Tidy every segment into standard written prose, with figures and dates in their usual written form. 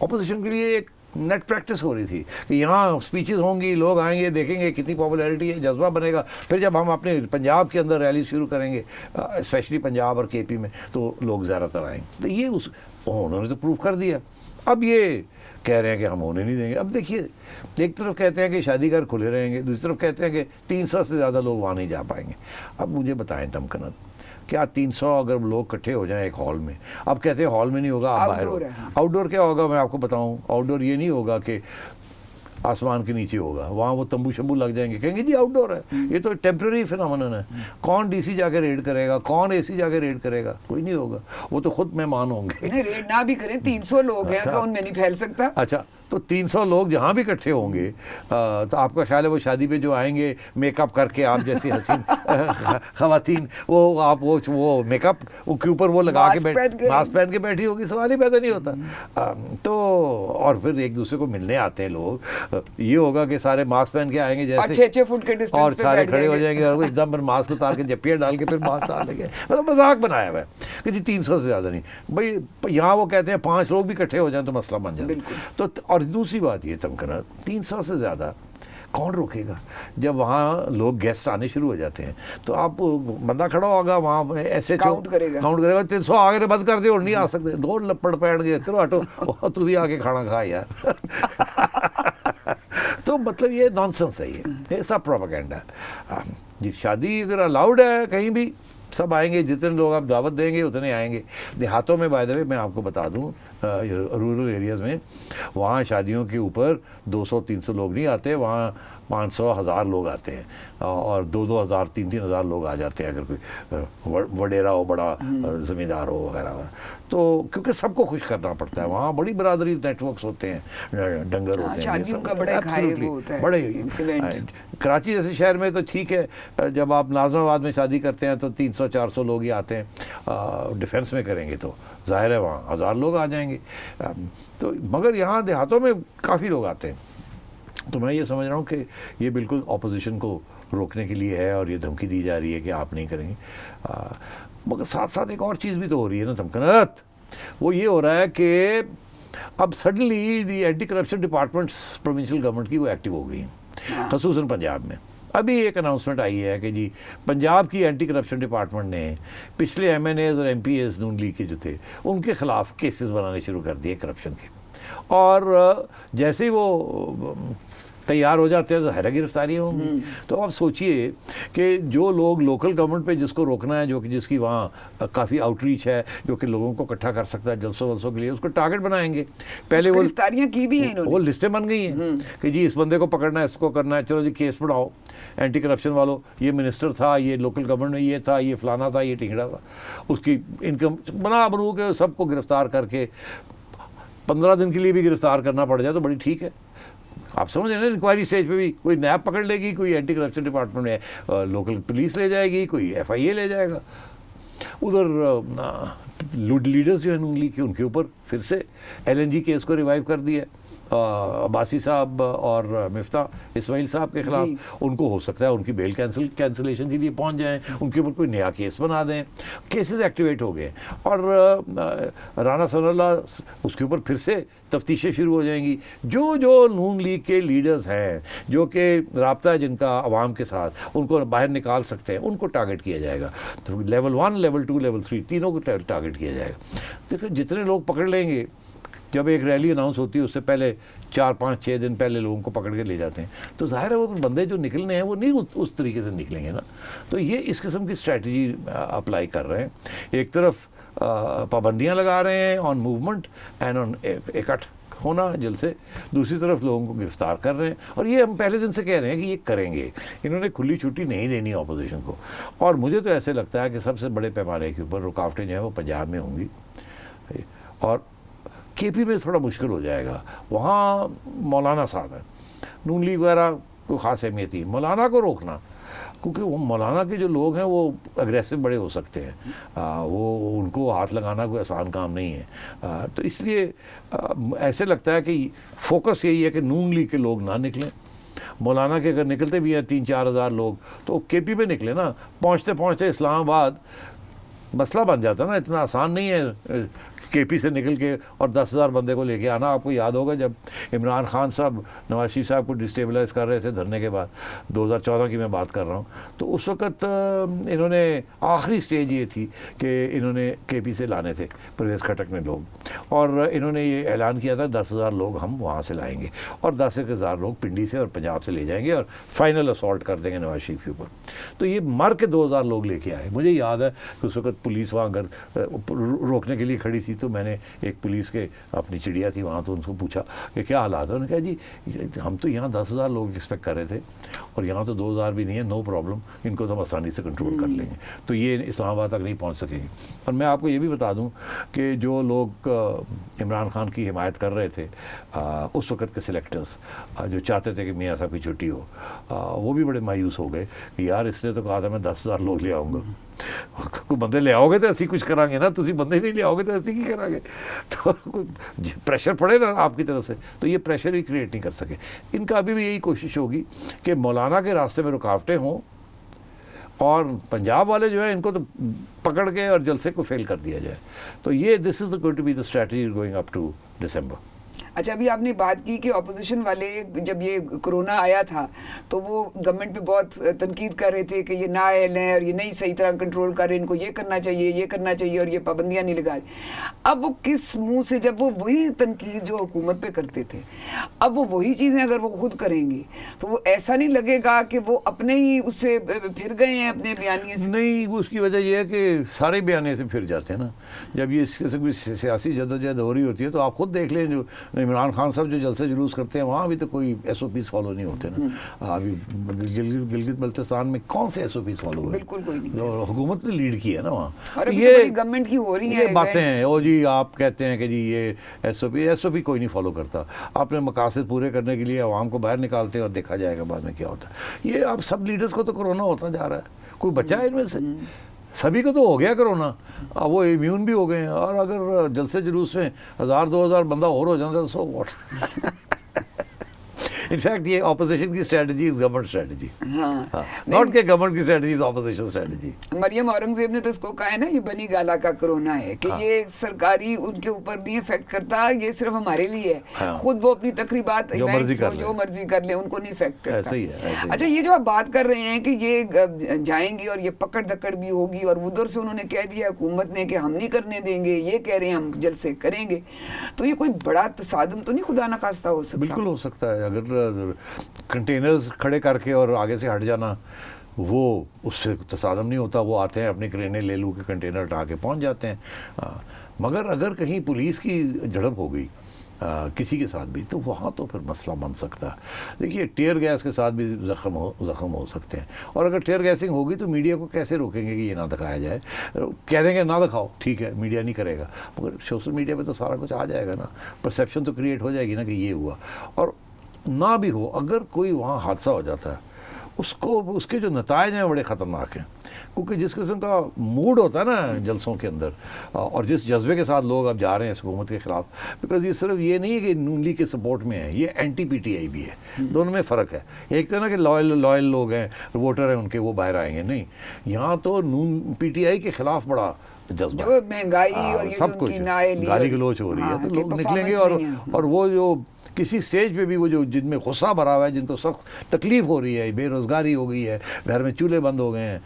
Opposition کے لیے ایک نیٹ پریکٹس ہو رہی تھی کہ یہاں اسپیچز ہوں گی, لوگ آئیں گے, دیکھیں گے کتنی پاپولیرٹی ہے, جذبہ بنے گا. پھر جب ہم اپنے پنجاب کے اندر ریلی شروع کریں گے, اسپیشلی پنجاب اور کے پی میں, تو لوگ زیادہ تر آئیں گے. تو یہ انہوں نے تو پروف کر دیا. اب یہ کہہ رہے ہیں کہ ہم ہونے نہیں دیں گے. اب دیکھیے, ایک طرف کہتے ہیں کہ شادی گھر کھلے رہیں گے, دوسری طرف کہتے ہیں کہ 300 سے زیادہ لوگ وہاں نہیں جا پائیں گے. اب مجھے بتائیں تمکنت, کیا 300 اگر لوگ اکٹھے ہو جائیں ایک ہال میں, اب کہتے ہیں ہال میں نہیں ہوگا, آپ باہر ہو. آؤٹ ڈور کیا ہوگا میں آپ کو بتاؤں, آؤٹ ڈور یہ نہیں ہوگا کہ آسمان کے نیچے ہوگا, وہاں وہ تمبو شمبو لگ جائیں گے, کہیں گے جی آؤٹ ڈور ہے. یہ تو ٹیمپرری فنامنن ہے. کون ڈی سی جا کے ریڈ کرے گا, کون اے سی جا کے ریڈ کرے گا, کوئی نہیں ہوگا. وہ تو خود مہمان ہوں گے. ریڈ نہ بھی کریں, 300 لوگ ہیں تو ان میں نہیں پھیل سکتا. اچھا, تو 300 لوگ جہاں بھی اکٹھے ہوں گے, تو آپ کا خیال ہے وہ شادی پہ جو آئیں گے میک اپ کر کے, آپ جیسی حسین خواتین, وہ آپ وہ میک اپ کے اوپر وہ لگا کے ماسک پہن کے بیٹھی ہوگی, سوال ہی پیدا نہیں ہوتا. تو اور پھر ایک دوسرے کو ملنے آتے ہیں لوگ, یہ ہوگا کہ سارے ماسک پہن کے آئیں گے جیسے 6 فٹ کے ڈسٹینس اور سارے کھڑے ہو جائیں گے, اور ایک دم ماسک اتار کے جپیاں ڈال کے پھر ماسک ڈال لیں گے. مطلب مذاق بنایا ہوا ہے کہ جی 300 سے زیادہ نہیں. بھائی یہاں وہ کہتے ہیں 5 لوگ بھی اکٹھے ہو جائیں تو مسئلہ بن جائے. تو اور دوسری بات یہ تمکنہ, 300 سے زیادہ کون روکے گا؟ جب وہاں لوگ گیسٹ آنے شروع ہو جاتے ہیں تو آپ بندہ کھڑا ہوگا وہاں, ایسے کاؤنٹ کرے گا 300 آگے بند کر دے اور نہیں آ سکتے, 2 لپڑ پیٹ گئے, چلو ہٹو, تو بھی آگے کھانا کھا یار. تو مطلب یہ نانسنس ہے, یہ سب پروپیگنڈا. جی شادی اگر الاؤڈ ہے کہیں بھی, سب آئیں گے, جتنے لوگ آپ دعوت دیں گے اتنے آئیں گے. دیہاتوں میں بائی دا وے میں آپ کو بتا دوں, رورل ایریاز میں وہاں شادیوں کے اوپر 200-300 لوگ نہیں آتے, وہاں 500-1000 لوگ آتے ہیں, اور 2,000 3,000 لوگ آ جاتے ہیں اگر کوئی وڈیرا ہو, بڑا زمیندار ہو وغیرہ. تو کیونکہ سب کو خوش کرنا پڑتا ہے, وہاں بڑی برادری نیٹ ورکس ہوتے ہیں, ڈنگر ہوتے ہیں, بڑے. کراچی جیسے شہر میں تو ٹھیک ہے, جب آپ ناظم آباد میں شادی کرتے ہیں تو 300-400 لوگ ہی آتے ہیں. ڈیفینس میں کریں گے تو ظاہر ہے وہاں 1000 لوگ آ جائیں گے. تو مگر یہاں دیہاتوں میں کافی لوگ آتے ہیں. تو میں یہ سمجھ رہا ہوں کہ یہ بالکل اپوزیشن کو روکنے کے لیے ہے, اور یہ دھمکی دی جا رہی ہے کہ آپ نہیں کریں گے. مگر ساتھ ساتھ ایک اور چیز بھی تو ہو رہی ہے نا تمکنت, وہ یہ ہو رہا ہے کہ اب suddenly the anti corruption departments provincial government کی وہ ایکٹیو ہو گئی ہیں, خصوصاً پنجاب میں. ابھی ایک اناؤنسمنٹ آئی ہے کہ جی پنجاب کی اینٹی کرپشن ڈپارٹمنٹ نے پچھلے ایم این ایز اور ایم پی ایز نون لیگ کے جو تھے ان کے خلاف کیسز بنانے شروع کر دیے کرپشن کے. اور جیسے ہی وہ تیار ہو جاتے ہیں تو ظاہر گرفتاریاں ہوں گی. تو آپ سوچئے کہ جو لوگ لوکل گورنمنٹ پہ جس کو روکنا ہے, جو کہ جس کی وہاں کافی آؤٹ ریچ ہے, جو کہ لوگوں کو اکٹھا کر سکتا ہے جلسوں ولسوں کے لیے, اس کو ٹارگٹ بنائیں گے. پہلے وہ گرفتاریاں کی بھی ہیں, وہ لسٹیں بن گئی ہیں کہ جی اس بندے کو پکڑنا ہے, اس کو کرنا ہے, چلو جی کیس بڑھاؤ اینٹی کرپشن والوں, یہ منسٹر تھا, یہ لوکل گورنمنٹ میں یہ تھا, یہ فلانا تھا, یہ ٹنگڑا تھا. اس کی انکم بنو کے سب کو گرفتار کر کے 15 دن کے لیے بھی گرفتار کرنا پڑ جائے تو بڑی ٹھیک ہے. آپ سمجھ رہے ہیں نا, انکوائری سٹیج پہ بھی کوئی نیب پکڑ لے گی, کوئی اینٹی کرپشن ڈپارٹمنٹ میں لوکل پولیس لے جائے گی, کوئی ایف آئی اے لے جائے گا. ادھر لیڈرز جو ہیں نون لیگ کے, ان کے اوپر پھر سے ایل این جی کیس کو ریوائیو کر دیا, عباسی صاحب اور مفتاح اسماعیل صاحب کے خلاف. ان کو ہو سکتا ہے ان کی بیل کینسلیشن کے لیے پہنچ جائیں, ان کے اوپر کوئی نیا کیس بنا دیں. کیسز ایکٹیویٹ ہو گئے, اور رانا ثناء اللہ اس کے اوپر پھر سے تفتیشیں شروع ہو جائیں گی. جو نون لیگ کے لیڈرز ہیں, جو کہ رابطہ ہے جن کا عوام کے ساتھ, ان کو باہر نکال سکتے ہیں, ان کو ٹارگٹ کیا جائے گا. تو لیول 1, لیول 2, لیول 3 تینوں کو ٹارگٹ کیا جائے گا. دیکھیں جتنے لوگ پکڑ لیں گے, جب ایک ریلی اناؤنس ہوتی ہے اس سے پہلے 4-5-6 دن پہلے لوگوں کو پکڑ کے لے جاتے ہیں, تو ظاہر ہے وہ بندے جو نکلنے ہیں وہ نہیں اس طریقے سے نکلیں گے نا. تو یہ اس قسم کی اسٹریٹجی اپلائی کر رہے ہیں. ایک طرف پابندیاں لگا رہے ہیں آن موومنٹ اینڈ آن اکٹھ ہونا جلسے, دوسری طرف لوگوں کو گرفتار کر رہے ہیں. اور یہ ہم پہلے دن سے کہہ رہے ہیں کہ یہ کریں گے, انہوں نے کھلی چھٹی نہیں دینی اپوزیشن کو. اور مجھے تو ایسے لگتا ہے کہ سب سے بڑے پیمانے کے اوپر رکاوٹیں جو ہیں وہ پنجاب میں ہوں گی, اور کے پی میں تھوڑا مشکل ہو جائے گا. وہاں مولانا صاحب ہیں, نون لیگ وغیرہ کوئی خاص اہمیت نہیں. مولانا کو روکنا, کیونکہ وہ مولانا کے جو لوگ ہیں وہ اگریسو بڑے ہو سکتے ہیں, وہ ان کو ہاتھ لگانا کوئی آسان کام نہیں ہے. تو اس لیے ایسے لگتا ہے کہ فوکس یہی ہے کہ نون لیگ کے لوگ نہ نکلیں. مولانا کے اگر نکلتے بھی ہیں 3-4 ہزار لوگ تو کے پی پہ نکلے نا. پہنچتے پہنچتے اسلام آباد مسئلہ بن جاتا نا, اتنا آسان نہیں ہے کے پی سے نکل کے اور 10,000 بندے کو لے کے آنا. آپ کو یاد ہوگا جب عمران خان صاحب نواز شریف صاحب کو ڈسٹیبلائز کر رہے تھے دھرنے کے بعد, 2014 کی میں بات کر رہا ہوں, تو اس وقت انہوں نے آخری سٹیج یہ تھی کہ انہوں نے کے پی سے لانے تھے پرویز خٹک نے لوگ, اور انہوں نے یہ اعلان کیا تھا 10,000 لوگ ہم وہاں سے لائیں گے اور 10,000 لوگ پنڈی سے اور پنجاب سے لے جائیں گے اور فائنل اسالٹ کر دیں گے نواز شریف کے اوپر. تو یہ مر کے 2,000 لوگ لے کے آئے. مجھے یاد ہے کہ اس وقت پولیس وہاں اگر روکنے کے لیے کھڑی تھی تو میں نے ایک پولیس کے اپنی چڑیا تھی وہاں, تو ان کو پوچھا کہ کیا حالات ہے. انہوں نے کہا جی ہم تو یہاں 10,000 لوگ ایکسپیکٹ کر رہے تھے اور یہاں تو 2,000 بھی نہیں ہے, نو پرابلم, ان کو تو ہم آسانی سے کنٹرول کر لیں گے. تو یہ اسلام آباد تک نہیں پہنچ سکیں گے. اور میں آپ کو یہ بھی بتا دوں کہ جو لوگ عمران خان کی حمایت کر رہے تھے اس وقت کے سلیکٹرز, جو چاہتے تھے کہ میاں صاحب کی چھٹی ہو, وہ بھی بڑے مایوس ہو گئے کہ یار اس نے تو کہا تھا میں 10,000 لوگ لے آؤں گا, کوئی بندے لے آؤ گے تو اسی کچھ کریں گے نا, تسی بندے نہیں لے آؤ گے تو اسی کی کریں گے. تو پریشر پڑے نا آپ کی طرف سے, تو یہ پریشر ہی کریٹ نہیں کر سکے. ان کا ابھی بھی یہی کوشش ہوگی کہ مولانا کے راستے میں رکاوٹیں ہوں اور پنجاب والے جو ہیں ان کو تو پکڑ کے اور جلسے کو فیل کر دیا جائے. تو یہ this is going to be the strategy going up to December. اچھا, ابھی آپ نے بات کی کہ اپوزیشن والے جب یہ کرونا آیا تھا تو وہ گورنمنٹ پہ بہت تنقید کر رہے تھے کہ یہ نااہل ہیں اور یہ نہیں صحیح طرح کنٹرول کر رہے, ان کو یہ کرنا چاہیے اور یہ پابندیاں نہیں لگا رہے. اب وہ کس منہ سے, جب وہ وہی تنقید جو حکومت پہ کرتے تھے, اب وہ وہی چیزیں اگر وہ خود کریں گے تو وہ ایسا نہیں لگے گا کہ وہ اپنے ہی اس سے پھر گئے ہیں اپنے بیانیے سے؟ نہیں, اس کی وجہ یہ ہے کہ سارے بیانیے سے پھر جاتے ہیں نا. جب یہ اس قسم کی سیاسی جدوجہد ہو رہی ہوتی ہے تو آپ خود دیکھ لیں, جو عمران خان صاحب جو جلسے جلوس کرتے ہیں وہاں بھی تو کوئی ایس او پیز فالو نہیں ہوتے نا. ابھی گلگت بلتستان میں کون سے ایس او پیز فالو ہوئے؟ بالکل کوئی نہیں. حکومت نے لیڈ کی ہے نا وہاں. اور یہ گورنمنٹ کی ہو رہی ہیں باتیں ہیں, او جی آپ کہتے ہیں کہ جی یہ ایس او پی کوئی نہیں فالو کرتا. اپنے مقاصد پورے کرنے کے لیے عوام کو باہر نکالتے ہیں اور دیکھا جائے گا بعد میں کیا ہوتا ہے. یہ اب سب لیڈرز کو تو کرونا ہوتا جا رہا ہے, کوئی بچا ہے ان میں سے؟ سبھی کو تو ہو گیا کرونا, اب وہ امیون بھی ہو گئے ہیں. اور اگر جلسے جلوس میں 1,000-2,000 بندہ اور ہو جاتا ہے سو واٹ. انفیکٹ یہ اپوزیشن کی strategy is government strategy, not کہ گورنمنٹ کی strategy is opposition strategy. Maryam Aurangzeb نے تو اس کو کہا ہے نا یہ بنی گالا کا کرونا ہے, کہ یہ سرکاری ان کے اوپر نہیں افیکٹ کرتا, یہ صرف ہمارے لیے ہے. خود وہ اپنی تقریبات جو مرضی کر لیں, ان کو نہیں افیکٹ کرتا. اچھا, یہ جو آپ بات کر رہے ہیں کہ یہ جائیں گے اور یہ پکڑ دکڑ بھی ہوگی, اور ادھر سے انہوں نے کہہ دیا حکومت نے کہ ہم نہیں کرنے دیں گے, یہ کہہ رہے ہیں ہم جلسے کریں گے, تو یہ کوئی بڑا تصادم تو نہیں خدا نخواستہ ہو سکتا؟ بالکل ہو سکتا ہے. اگر کنٹینرز کھڑے کر کے اور آگے سے ہٹ جانا, وہ اس سے تصادم نہیں ہوتا. وہ آتے ہیں اپنی کرینے لے لو کے کنٹینر اٹھا کے پہنچ جاتے ہیں. مگر اگر کہیں پولیس کی جھڑپ ہو گئی کسی کے ساتھ بھی, تو وہاں تو پھر مسئلہ بن سکتا ہے. دیکھیے ٹیئر گیس کے ساتھ بھی زخم ہو سکتے ہیں, اور اگر ٹیئر گیسنگ ہوگی تو میڈیا کو کیسے روکیں گے کہ یہ نہ دکھایا جائے؟ کہہ دیں گے نہ دکھاؤ, ٹھیک ہے میڈیا نہیں کرے گا, مگر سوشل میڈیا پہ تو سارا کچھ آ جائے گا نا. پرسیپشن تو کریٹ ہو جائے گی نا کہ یہ ہوا. اور نہ بھی ہو, اگر کوئی وہاں حادثہ ہو جاتا ہے اس کے جو نتائج ہیں بڑے خطرناک ہیں. کیونکہ جس قسم کا موڈ ہوتا ہے نا جلسوں کے اندر, اور جس جذبے کے ساتھ لوگ اب جا رہے ہیں اس حکومت کے خلاف, بیکاز یہ صرف یہ نہیں ہے کہ نون لیگ کے سپورٹ میں ہے, یہ اینٹی پی ٹی آئی بھی ہے. دونوں میں فرق ہے. ایک تو نا کہ لائل لوگ ہیں, ووٹر ہیں ان کے, وہ باہر آئیں گے. نہیں, یہاں تو نون پی ٹی آئی کے خلاف بڑا جذبہ, جو مہنگائی اور سب کچھ گالی گلوچ ہو رہی ہے, تو لوگ نکلیں گے. اور وہ جو کسی سٹیج پہ بھی وہ جو جن میں غصہ بھرا ہوا ہے, جن کو سخت تکلیف ہو رہی ہے, بے روزگاری ہو گئی ہے, گھر میں چولہے بند ہو گئے ہیں,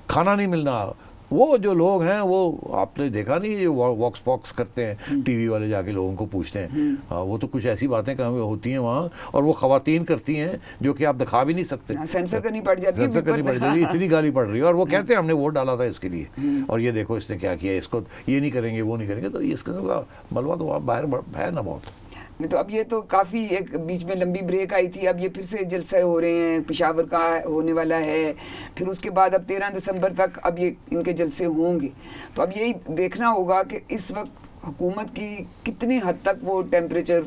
کھانا نہیں ملنا, وہ جو لوگ ہیں وہ آپ نے دیکھا نہیں یہ واکس پاکس کرتے ہیں ٹی وی والے, جا کے لوگوں کو پوچھتے ہیں. وہ تو کچھ ایسی باتیں ہوتی ہیں وہاں, اور وہ خواتین کرتی ہیں جو کہ آپ دکھا بھی نہیں سکتے, سینسر کرنی پڑ جاتی ہے, اتنی گالی پڑ رہی ہے. اور وہ کہتے ہیں ہم نے ووٹ ڈالا تھا اس کے لیے, اور یہ دیکھو اس نے کیا کیا, اس کو یہ نہیں کریں گے وہ نہیں کریں گے. تو اس قسم کا ملبہ تو باہر ہے نا بہت. تو اب یہ تو کافی ایک بیچ میں لمبی بریک آئی تھی, اب یہ پھر سے جلسے ہو رہے ہیں, پشاور کا ہونے والا ہے, پھر اس کے بعد اب 13 دسمبر تک اب یہ ان کے جلسے ہوں گے. تو اب یہی دیکھنا ہوگا کہ اس وقت حکومت کی کتنی حد تک وہ ٹیمپریچر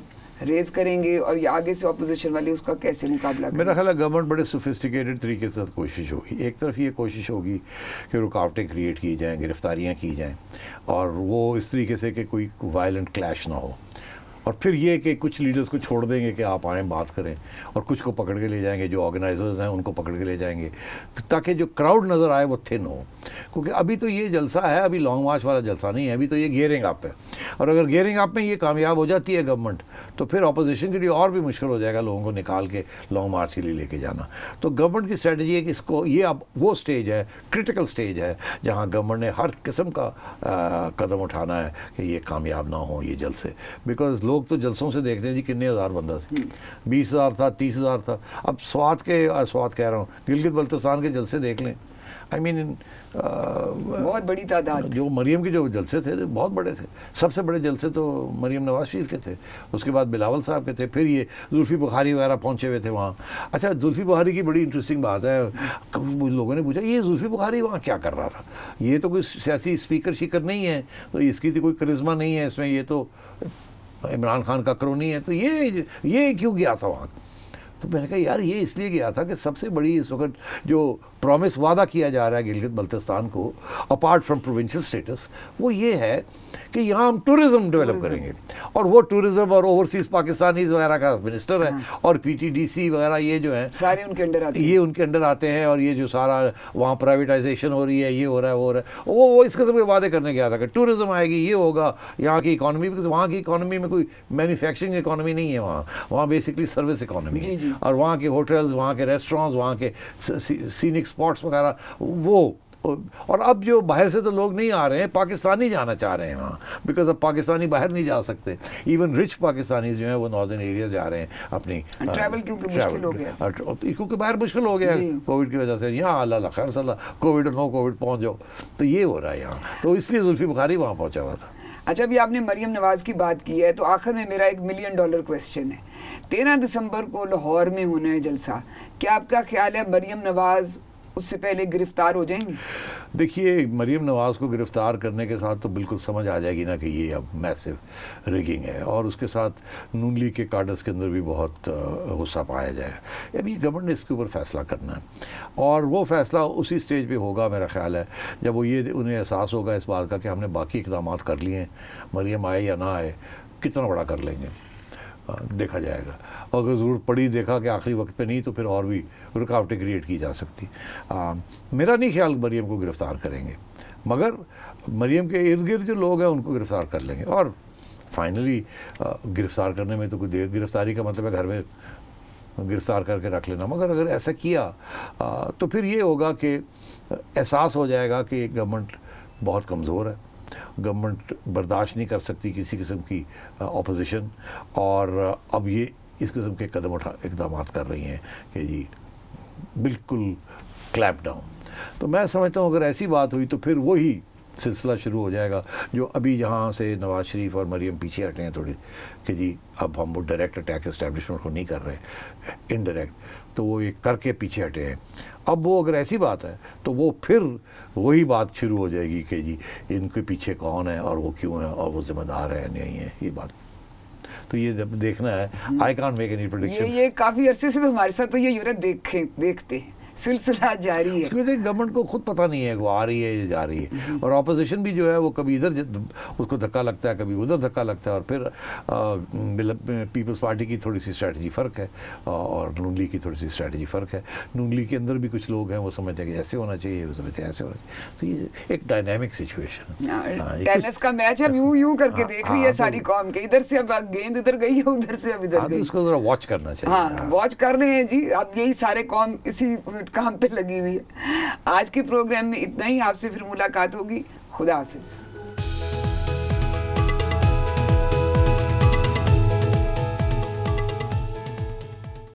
ریز کریں گے, اور یہ آگے سے اپوزیشن والے اس کا کیسے مقابلہ کریں. میرا خیال ہے گورنمنٹ بڑے سوفسٹیکیٹڈ طریقے سے کوشش ہوگی. ایک طرف یہ کوشش ہوگی کہ رکاوٹیں کریٹ کی جائیں, گرفتاریاں کی جائیں, اور وہ اس طریقے سے کہ کوئی وائلنٹ کلیش نہ ہو. اور پھر یہ کہ کچھ لیڈرز کو چھوڑ دیں گے کہ آپ آئیں بات کریں, اور کچھ کو پکڑ کے لے جائیں گے, جو آرگنائزرز ہیں ان کو پکڑ کے لے جائیں گے, تاکہ جو کراؤڈ نظر آئے وہ تھن ہو. کیونکہ ابھی تو یہ جلسہ ہے, ابھی لانگ مارچ والا جلسہ نہیں ہے, ابھی تو یہ گیئرنگ اپ ہے. اور اگر گیئرنگ اپ میں یہ کامیاب ہو جاتی ہے گورنمنٹ, تو پھر اپوزیشن کے لیے اور بھی مشکل ہو جائے گا لوگوں کو نکال کے لانگ مارچ کے لیے لے کے جانا. تو گورنمنٹ کی اسٹریٹجی ہے کہ اس کو, یہ اب وہ اسٹیج ہے, کرٹیکل اسٹیج ہے, جہاں گورنمنٹ نے ہر قسم کا قدم اٹھانا ہے کہ یہ کامیاب نہ ہوں یہ جلسے. بیکاز لوگ تو جلسوں سے دیکھتے ہیں جی کتنے ہزار بندہ تھے, 20,000 تھا, 30,000 تھا. اب سوات کہہ رہا ہوں, گلگت بلتستان کے جلسے دیکھ لیں, آئی مین بہت بڑی تعداد. جو مریم کے جو جلسے تھے بہت بڑے تھے. سب سے بڑے جلسے تو مریم نواز شریف کے تھے, اس کے بعد بلاول صاحب کے تھے, پھر یہ زلفی بخاری وغیرہ پہنچے ہوئے تھے وہاں. اچھا, زلفی بخاری کی بڑی انٹرسٹنگ بات ہے, لوگوں نے پوچھا یہ زلفی بخاری وہاں کیا کر رہا تھا, یہ تو کوئی سیاسی اسپیکر شیکر نہیں ہے, تو اس کی تو کوئی کرزما نہیں ہے اس میں, یہ تو عمران خان کا کرونی ہے, تو یہ کیوں گیا تھا وہاں. تو میں نے کہا یار یہ اس لیے گیا تھا کہ سب سے بڑی اس وقت جو پرومس وعدہ کیا جا رہا ہے گلگت بلتستان کو, اپارٹ فرام پروونشل اسٹیٹس, وہ یہ ہے کہ یہاں ہم ٹورزم ڈیولپ کریں گے. اور وہ ٹورزم اور اوورسیز پاکستانیز وغیرہ کا منسٹر ہے, اور پی ٹی ڈی سی وغیرہ یہ جو ہیں سارے ان کے انڈر آتے ہیں, یہ ان کے انڈر آتے ہیں. اور یہ جو سارا وہاں پرائیویٹائزیشن ہو رہی ہے, یہ ہو رہا ہے, وہ ہو رہا ہے, وہ اس قسم کے وعدے کرنے گیا تھا کہ ٹورزم آئے گی, یہ ہوگا یہاں کی اکانومی. بیکاز وہاں کی اکانومی میں کوئی مینوفیکچرنگ اکانومی نہیں ہے, وہاں بیسکلی سروس اکانومی ہے. اور وہاں کے ہوٹلز, وہاں کے ریسٹورانٹس, وہاں کے سینک اسپاٹس وغیرہ وہ. اور اب جو باہر سے تو لوگ نہیں آ رہے ہیں, پاکستانی جانا چاہ رہے ہیں وہاں, بیکاز اب پاکستانی باہر نہیں جا سکتے. ایون رچ پاکستانیز جو ہیں وہ ناردرن ایریاز جا رہے ہیں اپنی ٹریول, کیونکہ مشکل ہو گیا, کیونکہ باہر مشکل ہو گیا کووڈ کی وجہ سے. یہاں اللہ خیر صلی اللہ, کووڈ اور نو کووڈ پہنچ جاؤ, تو یہ ہو رہا ہے یہاں. تو اس لیے زلفی بخاری وہاں پہنچا ہوا تھا. اچھا, ابھی آپ نے مریم نواز کی بات کی ہے, تو آخر میں میرا $1 ملین کویسچن ہے. 13 دسمبر کو لاہور میں ہونا ہے جلسہ, کیا آپ کا خیال ہے مریم نواز اس سے پہلے گرفتار ہو جائیں گی؟ دیکھیے, مریم نواز کو گرفتار کرنے کے ساتھ تو بالکل سمجھ آ جائے گی نا کہ یہ اب میسو ریگنگ ہے, اور اس کے ساتھ نون لیگ کے کارڈرز کے اندر بھی بہت غصہ پایا جائے. اب یہ گورنمنٹ نے اس کے اوپر فیصلہ کرنا ہے, اور وہ فیصلہ اسی سٹیج پہ ہوگا میرا خیال ہے جب وہ یہ انہیں احساس ہوگا اس بات کا کہ ہم نے باقی اقدامات کر لیے ہیں, مریم آئے یا نہ آئے کتنا بڑا کر لیں گے, دیکھا جائے گا. اگر ضرورت پڑی, دیکھا کہ آخری وقت پہ نہیں, تو پھر اور بھی رکاوٹیں کریٹ کی جا سکتی. میرا نہیں خیال مریم کو گرفتار کریں گے, مگر مریم کے ارد گرد جو لوگ ہیں ان کو گرفتار کر لیں گے. اور فائنلی گرفتار کرنے میں تو کوئی گرفتاری کا مطلب ہے گھر میں گرفتار کر کے رکھ لینا, مگر اگر ایسا کیا تو پھر یہ ہوگا کہ احساس ہو جائے گا کہ گورنمنٹ بہت کمزور ہے, گورنمنٹ برداشت نہیں کر سکتی کسی قسم کی اپوزیشن, اور اب یہ اس قسم کے اقدامات کر رہی ہیں کہ جی بالکل کلیمپ ڈاؤن. تو میں سمجھتا ہوں اگر ایسی بات ہوئی تو پھر وہی سلسلہ شروع ہو جائے گا جو ابھی جہاں سے نواز شریف اور مریم پیچھے ہٹے ہیں تھوڑی, کہ جی اب ہم وہ ڈائریکٹ اٹیک اسٹیبلشمنٹ کو نہیں کر رہے, انڈائریکٹ, تو وہ یہ کر کے پیچھے ہٹے ہیں. اب وہ اگر ایسی بات ہے تو وہ پھر وہی بات شروع ہو جائے گی کہ جی ان کے پیچھے کون ہے اور وہ کیوں ہیں اور وہ ذمہ دار ہے نہیں ہے, یہ بات. تو یہ جب دیکھنا ہے, I can't make any prediction. یہ کافی عرصے سے تو ہمارے ساتھ تو یہ یورت دیکھتے ہیں, سلسلہ جاری ہے. کیونکہ گورنمنٹ کو خود پتہ نہیں ہے وہ آ رہی ہے یا جا رہی ہے, اور اپوزیشن بھی جو ہے وہ کبھی ادھر اس کو دھکا لگتا ہے, کبھی ادھر دھکا لگتا ہے. اور پھر پیپلز پارٹی کی تھوڑی سی اسٹریٹجی فرق ہے, اور نون لیگ کی تھوڑی سی اسٹریٹجی فرق ہے. نون لیگ کے اندر بھی کچھ لوگ ہیں وہ سمجھتے ہیں کہ ایسے ہونا چاہیے, وہ سمجھتے ہیں ایسے ہونا چاہیے. تو یہ ایک ڈائنامک سچویشن, ٹینس کا میچ ہم یوں کر کے دیکھ رہی ہے ساری قوم کے, ادھر سے اب گیند ادھر گئی ہے, ادھر سے اب ادھر گئی. اس کو ذرا واچ کرنا چاہیے. ہاں, واچ کر رہے ہیں جی. اب یہی سارے قوم اسی کام پہ لگی ہوئی ہے. آج کے پروگرام میں اتنا ہی, آپ سے پھر ملاقات ہوگی. خدا حافظ.